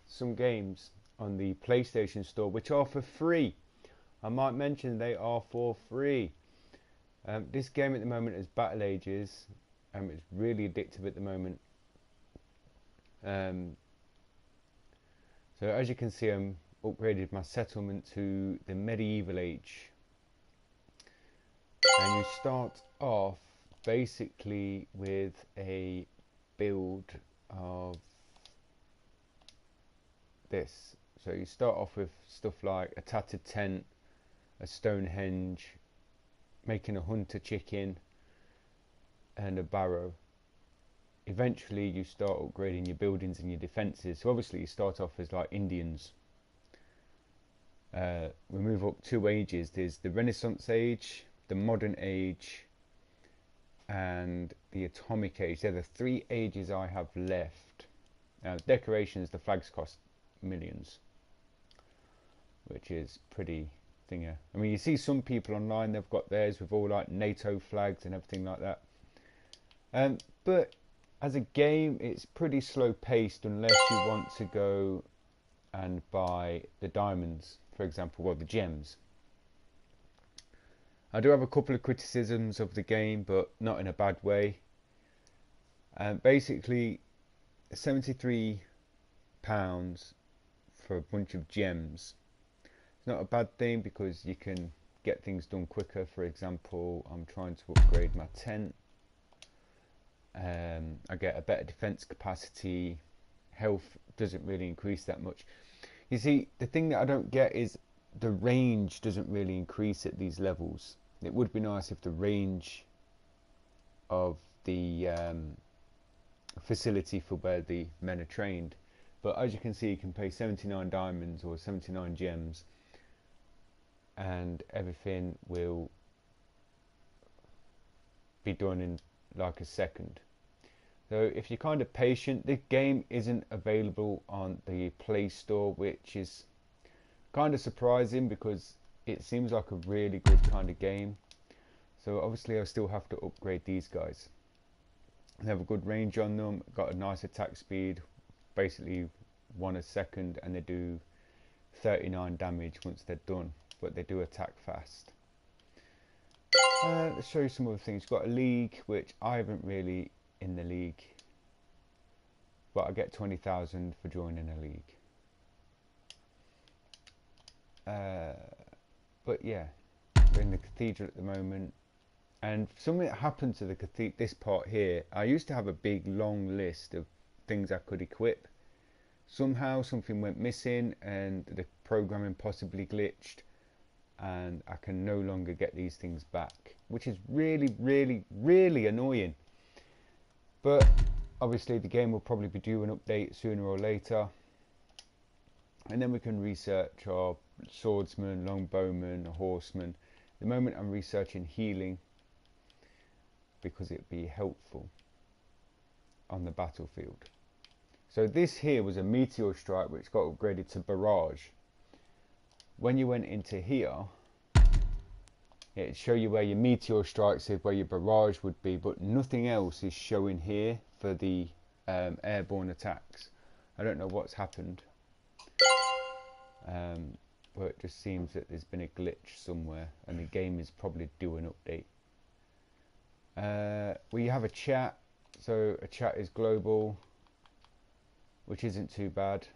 some games on the PlayStation Store which are for free. I might mention they are for free. This game at the moment is Battle Ages. It's really addictive at the moment. So as you can see, I'm upgraded my settlement to the medieval age, and you start off basically with a build of this. So you start off with stuff like a tattered tent, a Stonehenge, making a hunter chicken, and a barrow. Eventually you start upgrading your buildings and your defences. So obviously you start off as like Indians. We move up 2 ages. There's the Renaissance age, the modern age, and the atomic age. They're the 3 ages I have left. Now decorations, the flags cost millions, which is pretty thinger. I mean, you see some people online, they've got theirs with all like NATO flags and everything like that. But as a game, it's pretty slow paced unless you want to go and buy the diamonds, for example, or the gems. I do have a couple of criticisms of the game, but not in a bad way. Basically, £73 for a bunch of gems. It's not a bad thing because you can get things done quicker. For example, I'm trying to upgrade my tent. I get a better defense capacity. Health doesn't really increase that much. You see, the thing that I don't get is the range doesn't really increase at these levels. It would be nice if the range of the facility for where the men are trained. But as you can see, you can pay 79 diamonds or 79 gems and everything will be done in like a second. So if you're kind of patient, the game isn't available on the Play Store, which is kind of surprising because it seems like a really good kind of game. So obviously I still have to upgrade these guys. They have a good range on them, got a nice attack speed, basically 1 a second, and they do 39 damage once they're done, but they do attack fast. Let's show you some other things. You've got a league, which I haven't really in the league, but I get 20,000 for joining a league. But yeah, we're in the cathedral at the moment, and something happened to the cathedral. This part here, I used to have a big long list of things I could equip. Somehow something went missing and the programming possibly glitched, and I can no longer get these things back, which is really annoying. But obviously the game will probably be due an update sooner or later, and then we can research our swordsman, longbowman, horseman. At the moment I'm researching healing because it'd be helpful on the battlefield. So this here was a meteor strike which got upgraded to barrage. When you went into here, it'd show you where your meteor strikes is, where your barrage would be, but nothing else is showing here for the airborne attacks. I don't know what's happened, but it just seems that there's been a glitch somewhere and the game is probably due an update. We have a chat, so a chat is global, which isn't too bad.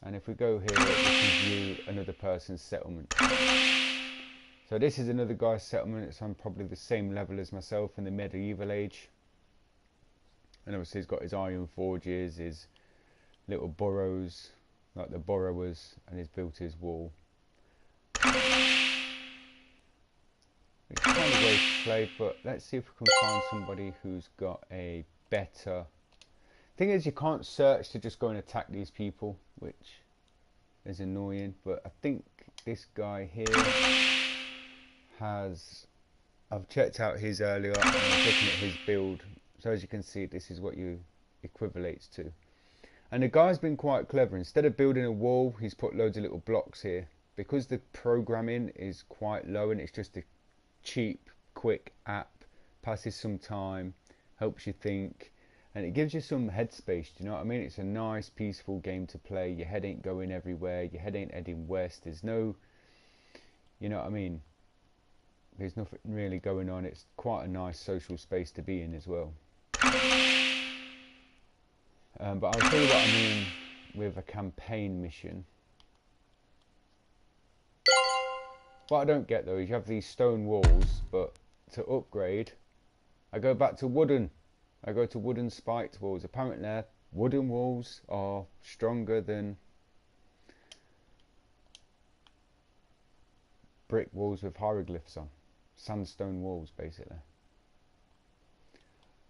And if we go here, we can view another person's settlement. So this is another guy's settlement. It's on probably the same level as myself in the medieval age. And obviously he's got his iron forges, his little burrows, like the borrowers, and he's built his wall. It's kind of waste to play, but let's see if we can find somebody who's got a better... Thing is, you can't search to just go and attack these people, which is annoying, but I think this guy here has... I've checked out his earlier and I was looking at his build, so as you can see, this is what you equivalates to. And the guy's been quite clever. Instead of building a wall, he's put loads of little blocks here. Because the programming is quite low and it's just a cheap, quick app, passes some time, helps you think, and it gives you some headspace. Do you know what I mean? It's a nice, peaceful game to play. Your head ain't going everywhere. Your head ain't heading west. There's no, you know what I mean? There's nothing really going on. It's quite a nice social space to be in as well. But I'll tell you what I mean with a campaign mission. What I don't get though is you have these stone walls, but to upgrade, I go back to wooden. I go to wooden spiked walls. Apparently, wooden walls are stronger than brick walls with hieroglyphs on. Sandstone walls, basically.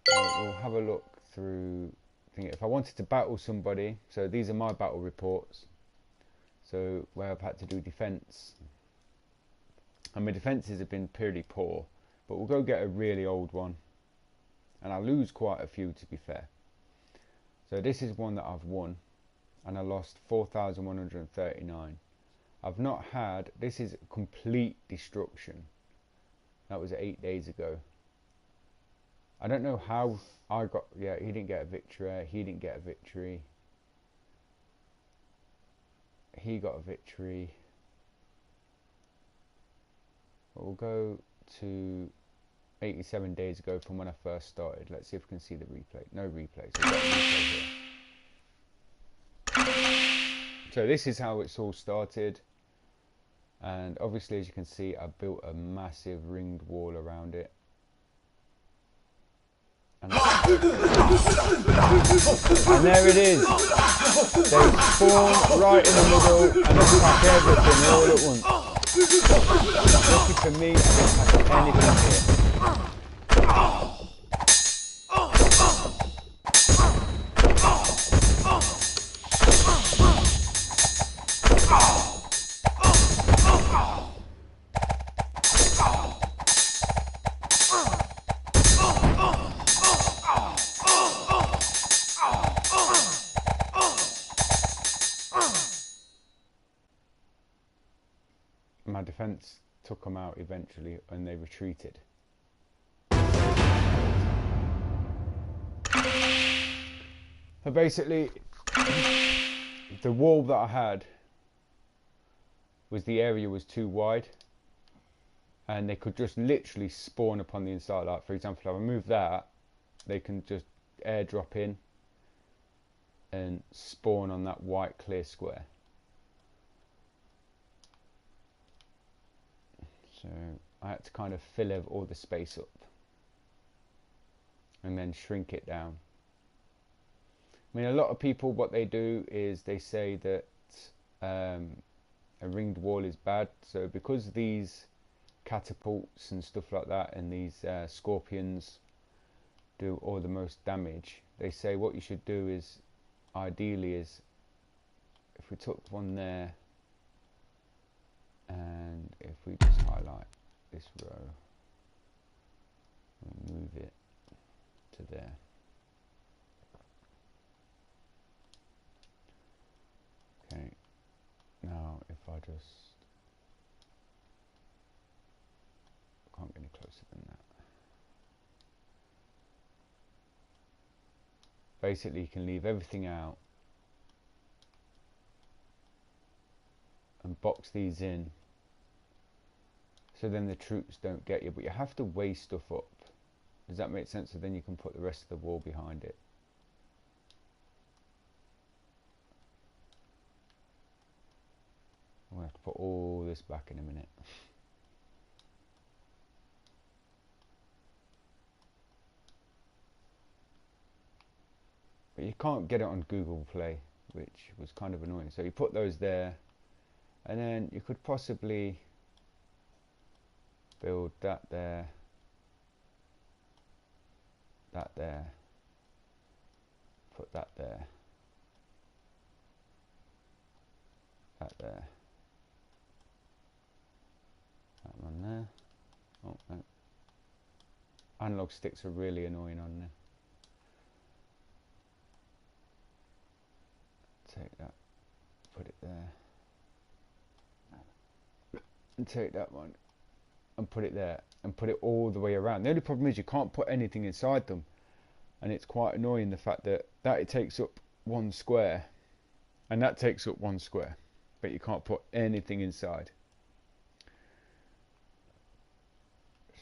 We'll have a look through. If I wanted to battle somebody, so these are my battle reports. So where I've had to do defense, and my defenses have been pretty poor. But we'll go get a really old one, and I lose quite a few, to be fair. So this is one that I've won, and I lost 4,139. I've not had. This is complete destruction. That was 8 days ago. I don't know how I got. Yeah, he didn't get a victory. He didn't get a victory. He got a victory. We'll go to 87 days ago from when I first started. Let's see if we can see the replay. No replay. So, replay here. So this is how it's all started. And obviously, as you can see, I built a massive ringed wall around it. And there it is. They spawn right in the middle and attack everything all at once. Lucky for me, I didn't have anything here. My defense took them out eventually and they retreated. So basically, the wall that I had was the area was too wide and they could just literally spawn upon the inside. Like for example, if I remove that, they can just airdrop in and spawn on that white clear square. So I had to kind of fill all the space up and then shrink it down. I mean, a lot of people, what they do is they say that a ringed wall is bad. So because these catapults and stuff like that and these scorpions do all the most damage, they say what you should do is, ideally, is if we took one there, and if we just highlight this row and move it to there. Okay, now if I just can't get any closer than that. Basically, you can leave everything out and box these in. So then the troops don't get you, but you have to weigh stuff up. Does that make sense? So then you can put the rest of the wall behind it. I'm going to have to put all this back in a minute. But you can't get it on Google Play, which was kind of annoying. So you put those there, and then you could possibly build that there, that there, put that there, that there, that one there. Oh no. Analog sticks are really annoying on there. Take that, put it there, and take that one and put it there, and put it all the way around. The only problem is you can't put anything inside them. and it's quite annoying the fact that it takes up 1 square, and that takes up 1 square, but you can't put anything inside.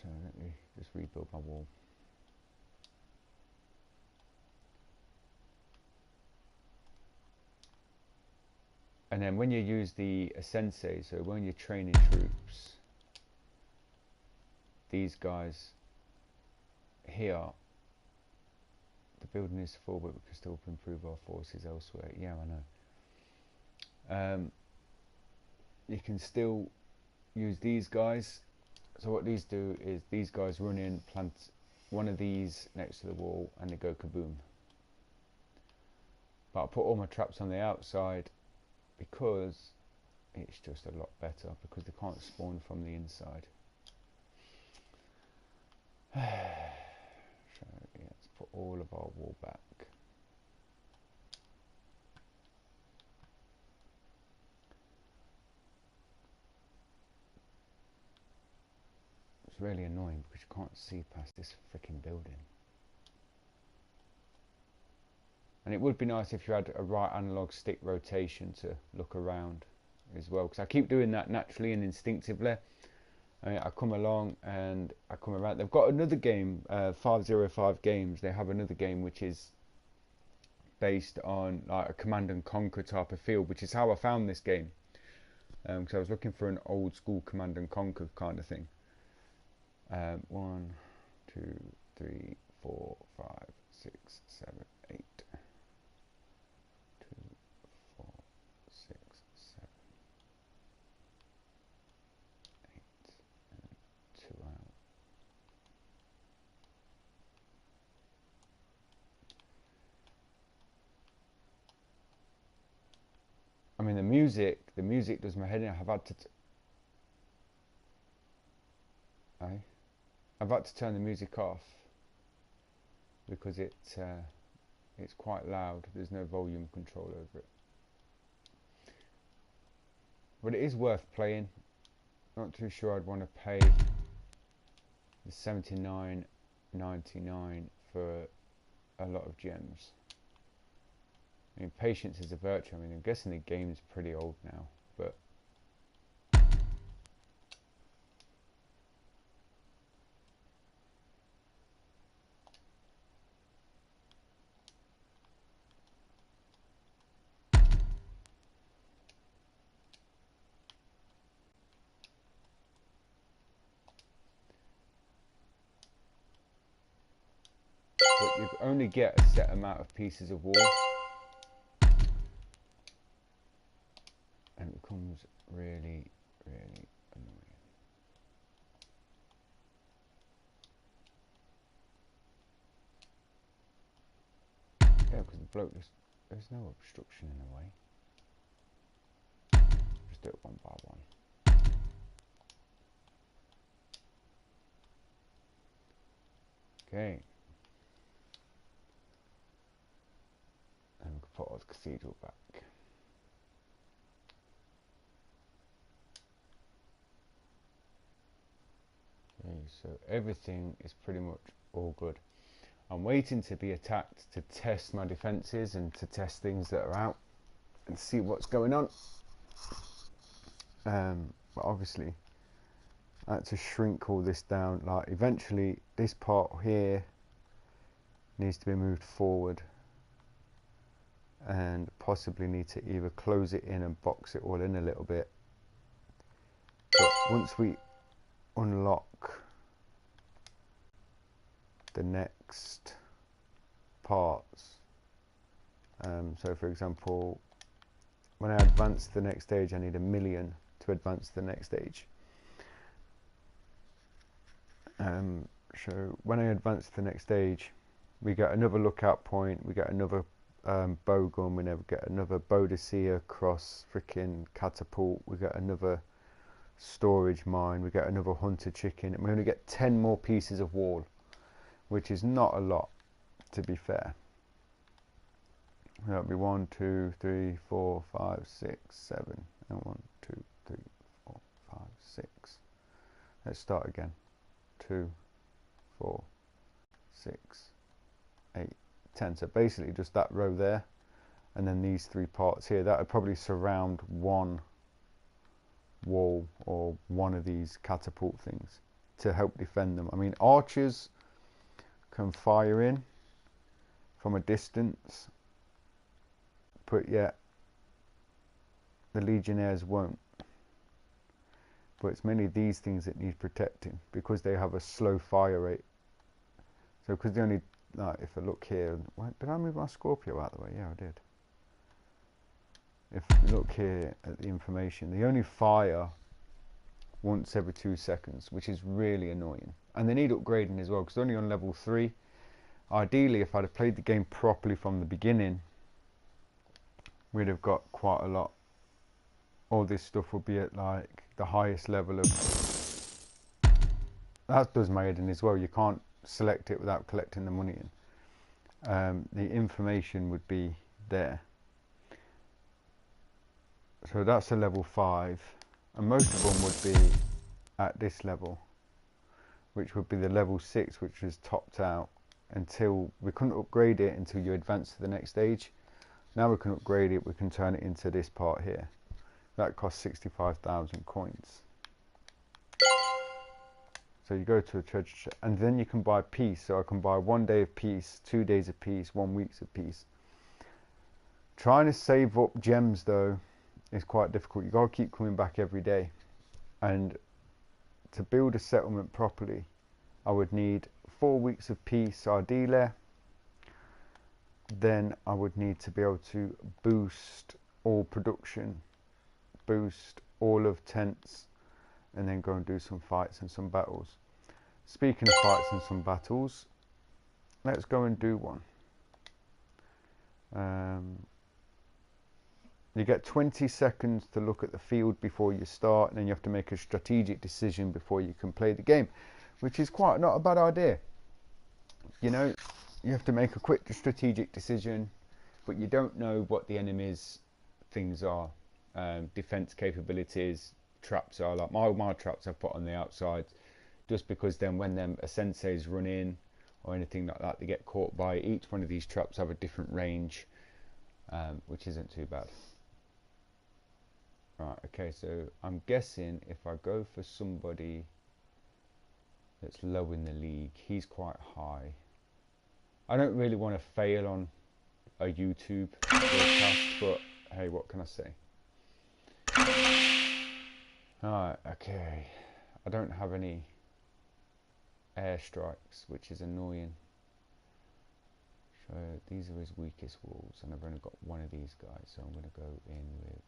So let me just rebuild my wall. And then when you use the sensei, so when you're training troops, these guys here, the building is full, but we can still improve our forces elsewhere. Yeah, I know. You can still use these guys. So what these do is these guys run in, plant one of these next to the wall, and they go kaboom. But I put all my traps on the outside because it's just a lot better, because they can't spawn from the inside. So yeah, let's put all of our wall back. It's really annoying because you can't see past this freaking building. And it would be nice if you had a right analog stick rotation to look around as well, because I keep doing that naturally and instinctively. I come along and I come around. They've got another game, 505 Games. They have another game which is based on like a Command and Conquer type of feel, which is how I found this game. Because I was looking for an old school Command and Conquer kind of thing. 1, 2, 3, 4, 5, 6, 7, 8. 2, 4, 6, 7, 8, and 2 out. I mean, the music does my head in. I've had to turn the music off because it's quite loud. There's no volume control over it, but it is worth playing. Not too sure I'd want to pay the $79.99 for a lot of gems. I mean, patience is a virtue. I mean, I'm guessing the game's pretty old now, but you only get a set amount of pieces of wall, and it becomes really, really annoying. Yeah, because the bloke there's no obstruction in the way. Just do it one by one. Okay. And we can put our cathedral back. Okay, so everything is pretty much all good. I'm waiting to be attacked to test my defences and to test things that are out and see what's going on. But obviously I had to shrink all this down. Like eventually this part here needs to be moved forward, and possibly need to either close it in and box it all in a little bit. But once we unlock the next parts, so for example, when I advance to the next stage, I need 1 million to advance to the next stage. So when I advance to the next stage, we get another lookout point, we get another bow gun, we never get another Boadicea cross freaking catapult, we get another storage mine, we get another hunter chicken, and we only get 10 more pieces of wall, which is not a lot, to be fair. That'll be 1, 2, 3, 4, 5, 6, 7, and 1, 2, 3, 4, 5, 6. Let's start again. 2, 4, 6, 8, 10. So basically just that row there, and then these 3 parts here. That would probably surround one wall or one of these catapult things to help defend them. I mean, archers can fire in from a distance, but yet the legionnaires won't. But it's mainly these things that need protecting because they have a slow fire rate. So because they only, if I look here, did I move my Scorpio out of the way? Yeah, I did. If you look here at the information, they only fire once every 2 seconds, which is really annoying. And they need upgrading as well, because they're only on level 3. Ideally, if I'd have played the game properly from the beginning, we'd have got quite a lot. All this stuff would be at like the highest level of... That does Maiden as well. You can't select it without collecting the money in. The information would be there. So that's a level 5, and most of them would be at this level, which would be the level 6, which was topped out until we couldn't upgrade it until you advance to the next stage. Now we can upgrade it, we can turn it into this part here. That costs 65,000 coins. So you go to a treasure chest, and then you can buy peace. So I can buy 1 day of peace, 2 days of peace, 1 week of peace. Trying to save up gems though is quite difficult. You gotta keep coming back every day, and to build a settlement properly I would need 4 weeks of peace ideally. Then I would need to be able to boost all production, boost all of tents, and then go and do some fights and some battles. Speaking of fights and some battles, let's go and do one. You get 20 seconds to look at the field before you start, and then you have to make a strategic decision before you can play the game, which is quite not a bad idea. You know, you have to make a quick strategic decision, but you don't know what the enemy's things are. Defense capabilities, traps are like my traps I've put on the outside, just because then when them senseis run in or anything like that, they get caught by it. Each one of these traps have a different range, which isn't too bad. Right, okay, so I'm guessing if I go for somebody that's low in the league, he's quite high. I don't really want to fail on a YouTube broadcast, but hey, what can I say? Alright, okay. I don't have any airstrikes, which is annoying. So these are his weakest walls, and I've only got one of these guys, so I'm going to go in with...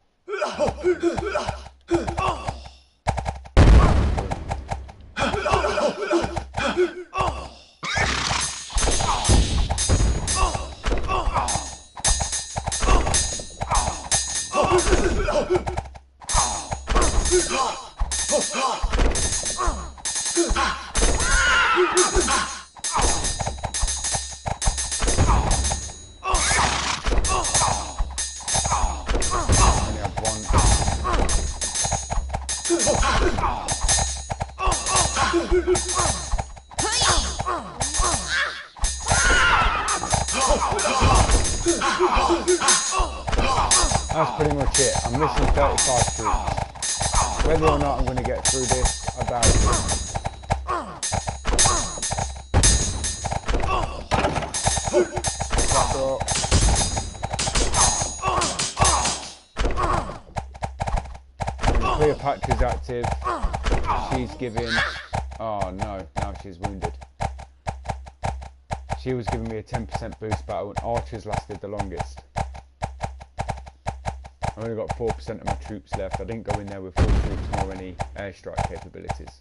That's pretty much it. I'm missing 35 troops. Whether or not I'm going to get through this, I doubt it. Cleopatra's active. She's giving... Oh no, now she's wounded. She was giving me a 10% boost battle, and archers lasted the longest. I've only got 4% of my troops left. I didn't go in there with full troops nor any airstrike capabilities.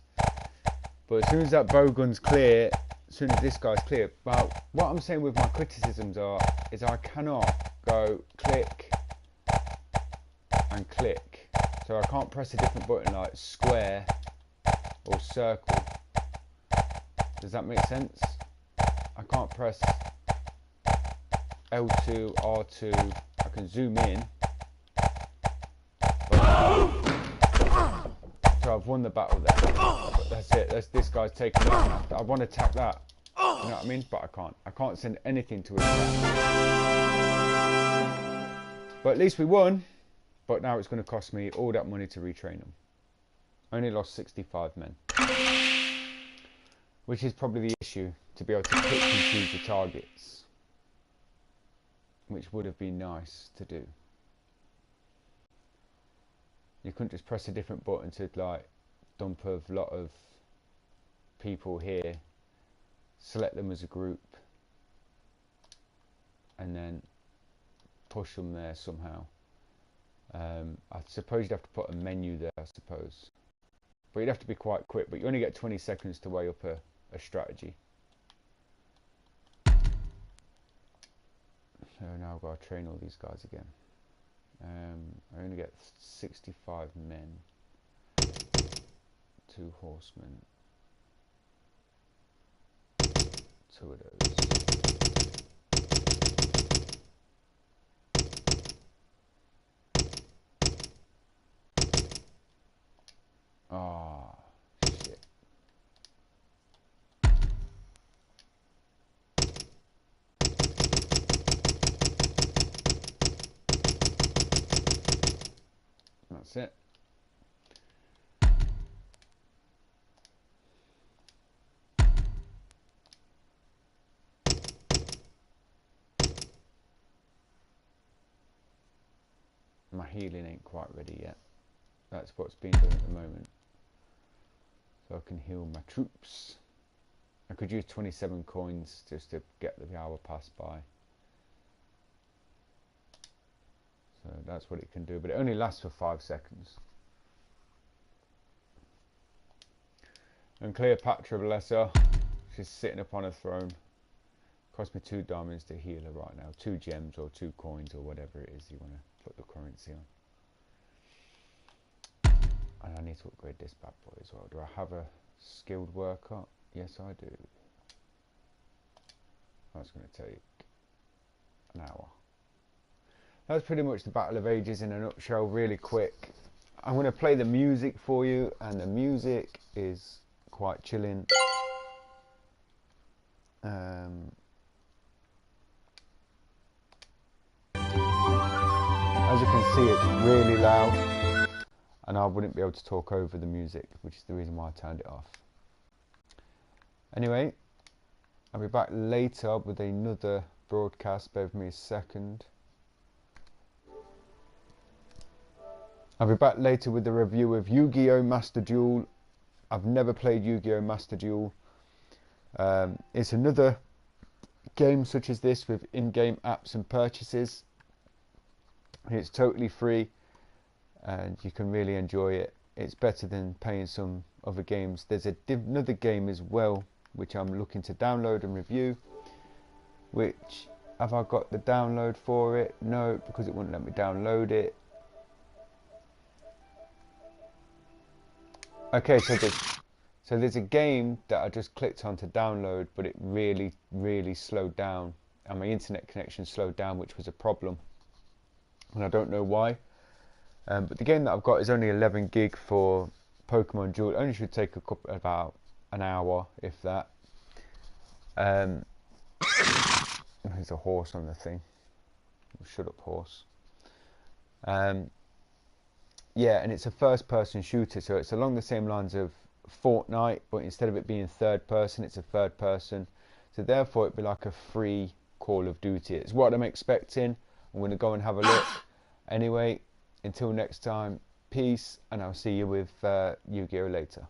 But as soon as that bowgun's clear, as soon as this guy's clear, but what I'm saying with my criticisms is I cannot go click and click. So I can't press a different button like square or circle. Does that make sense? I can't press L2, R2. I can zoom in. So I've won the battle there. But that's it. This guy's taking it. I want to attack that. You know what I mean? But I can't send anything to his back. But at least we won. But now it's going to cost me all that money to retrain them. Only lost 65 men. Which is probably the issue, to be able to pick and choose the targets. Which would have been nice to do. You couldn't just press a different button to like dump a lot of people here, select them as a group, and then push them there somehow. I suppose you'd have to put a menu there, I suppose. But you'd have to be quite quick, but you only get 20 seconds to weigh up a strategy. So now I've got to train all these guys again. I only get 65 men, 2 horsemen, 2 of those. Ah, shit. That's it. My healing ain't quite ready yet. That's what's being done at the moment. So I can heal my troops. I could use 27 coins just to get the hour pass by. So that's what it can do, but it only lasts for 5 seconds. And Cleopatra, bless her, she's sitting upon a throne. Cost me 2 diamonds to heal her right now. 2 gems or 2 coins or whatever it is you want to put the currency on. And I need to upgrade this bad boy as well. Do I have a skilled worker? Yes, I do. That's going to take an hour. That's pretty much the Battle of Ages in a nutshell, really quick. I'm going to play the music for you, and the music is quite chilling. As you can see, it's really loud, and I wouldn't be able to talk over the music, which is the reason why I turned it off. Anyway, I'll be back later with another broadcast. Bear with me a second. I'll be back later with a review of Yu-Gi-Oh! Master Duel. I've never played Yu-Gi-Oh! Master Duel. It's another game such as this with in-game apps and purchases. It's totally free and you can really enjoy it. It's better than paying some other games. There's another game as well which I'm looking to download and review. Which, have I got the download for it? No, because it wouldn't let me download it. Okay, so there's a game that I just clicked on to download, but it really slowed down, and my internet connection slowed down, which was a problem, and I don't know why. But the game that I've got is only 11 gig for Pokemon Duel. It only should take about an hour, if that. There's a horse on the thing. Shut up, horse. Yeah, and it's a first-person shooter, so it's along the same lines of Fortnite, but instead of it being third person, it's a third person. So therefore, it'd be like a free Call of Duty. It's what I'm expecting. I'm going to go and have a look. Anyway, until next time, peace, and I'll see you with Yu-Gi-Oh! Later.